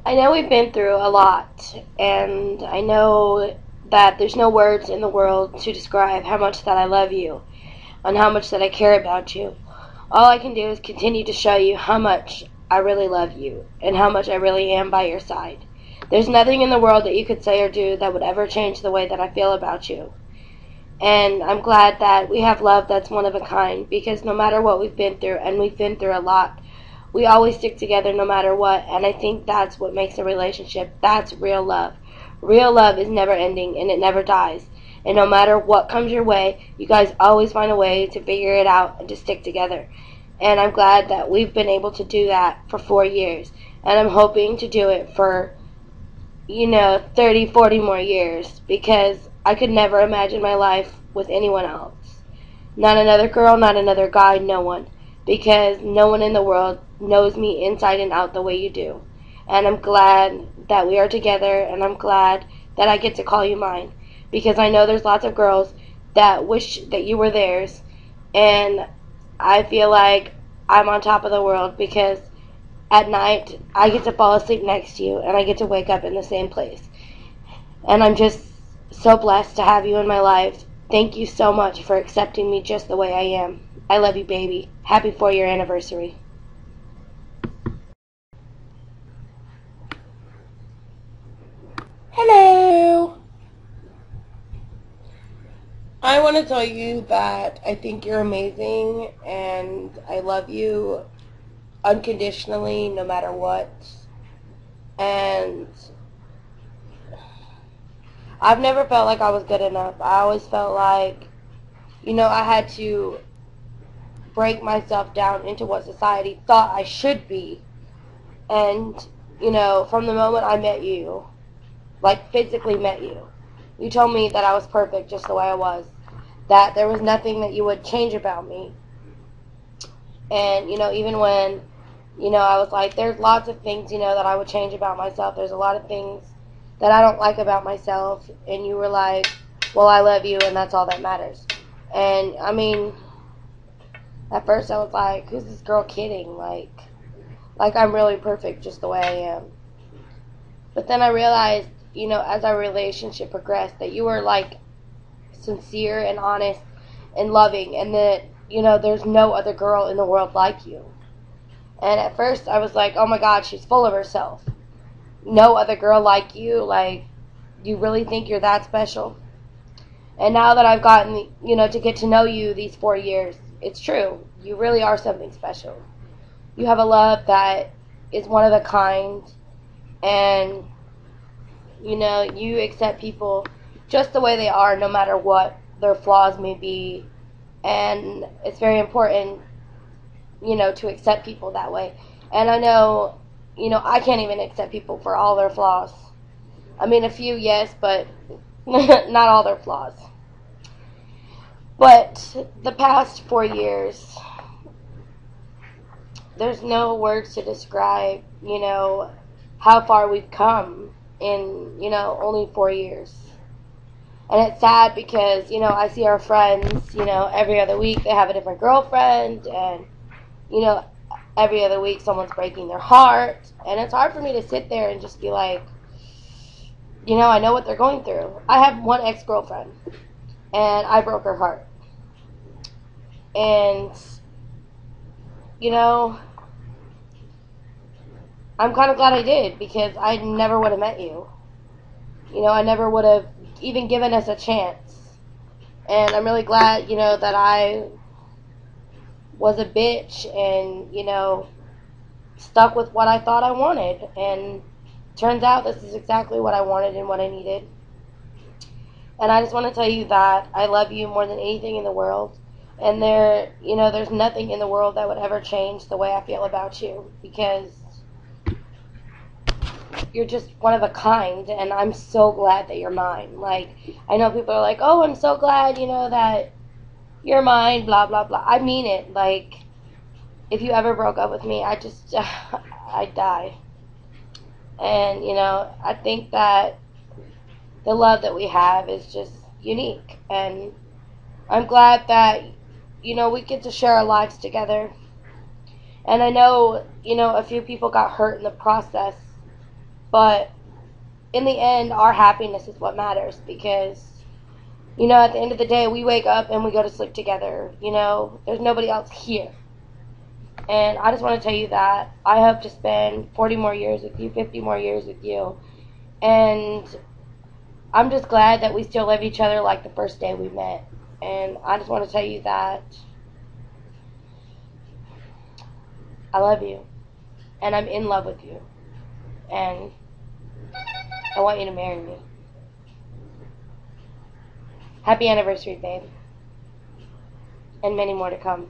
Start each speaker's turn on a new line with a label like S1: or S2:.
S1: I know we've been through a lot, and I know that there's no words in the world to describe how much that I love you and how much that I care about you. All I can do is continue to show you how much I really love you and how much I really am by your side. There's nothing in the world that you could say or do that would ever change the way that I feel about you. And I'm glad that we have love that's one of a kind, because no matter what we've been through, and we've been through a lot, we always stick together no matter what. And I think that's what makes a relationship. That's real love. Real love is never ending, and it never dies. And no matter what comes your way, you guys always find a way to figure it out and to stick together. And I'm glad that we've been able to do that for 4 years. And I'm hoping to do it for 30, 40 more years, because I could never imagine my life with anyone else. Not another girl, not another guy, no one. Because no one in the world knows me inside and out the way you do. And I'm glad that we are together, and I'm glad that I get to call you mine. Because I know there's lots of girls that wish that you were theirs. And I feel like I'm on top of the world, because at night I get to fall asleep next to you and I get to wake up in the same place. And I'm just so blessed to have you in my life. Thank you so much for accepting me just the way I am. I love you, baby. Happy 4-year anniversary. Hello. I want to tell you that I think you're amazing, and I love you unconditionally, no matter what. And I've never felt like I was good enough. I always felt like, I had to break myself down into what society thought I should be. And, from the moment I met you, like physically met you, you told me that I was perfect just the way I was, that there was nothing that you would change about me. And, even when, I was like, there's lots of things, that I would change about myself. There's a lot of things that I don't like about myself. And you were like, well, I love you, and that's all that matters. And, I mean, at first I was like, who's this girl kidding? Like I'm really perfect just the way I am. But then I realized, as our relationship progressed, that you were, like, sincere and honest and loving, and that, there's no other girl in the world like you. And at first I was like, oh my God, she's full of herself. No other girl like you. Like, you really think you're that special? And now that I've gotten, to get to know you these 4 years, it's true. You really are something special. You have a love that is one of a kind, and, you accept people just the way they are, no matter what their flaws may be. And it's very important, to accept people that way. And I know, I can't even accept people for all their flaws. I mean, a few, yes, but not all their flaws. But the past 4 years, there's no words to describe, how far we've come in, only 4 years. And it's sad because, I see our friends, every other week they have a different girlfriend, and, every other week someone's breaking their heart. And it's hard for me to sit there and just be like, I know what they're going through. I have one ex-girlfriend, and I broke her heart. And, I'm kind of glad I did, because I never would have met you. I never would have even given us a chance. And I'm really glad, that I was a bitch and, stuck with what I thought I wanted. And turns out this is exactly what I wanted and what I needed. And I just want to tell you that I love you more than anything in the world. And there's nothing in the world that would ever change the way I feel about you, because you're just one of a kind, and I'm so glad that you're mine. Like, I know people are like, oh, I'm so glad, that you're mine, blah, blah, blah. I mean it. Like, if you ever broke up with me, I'd die. And, I think that the love that we have is just unique. And I'm glad that, we get to share our lives together. And I know, a few people got hurt in the process. But in the end, our happiness is what matters, because, at the end of the day, we wake up and we go to sleep together. There's nobody else here. And I just want to tell you that I hope to spend 40 more years with you, 50 more years with you. And I'm just glad that we still love each other like the first day we met. And I just want to tell you that I love you. And I'm in love with you. And I want you to marry me. Happy anniversary, babe. And many more to come.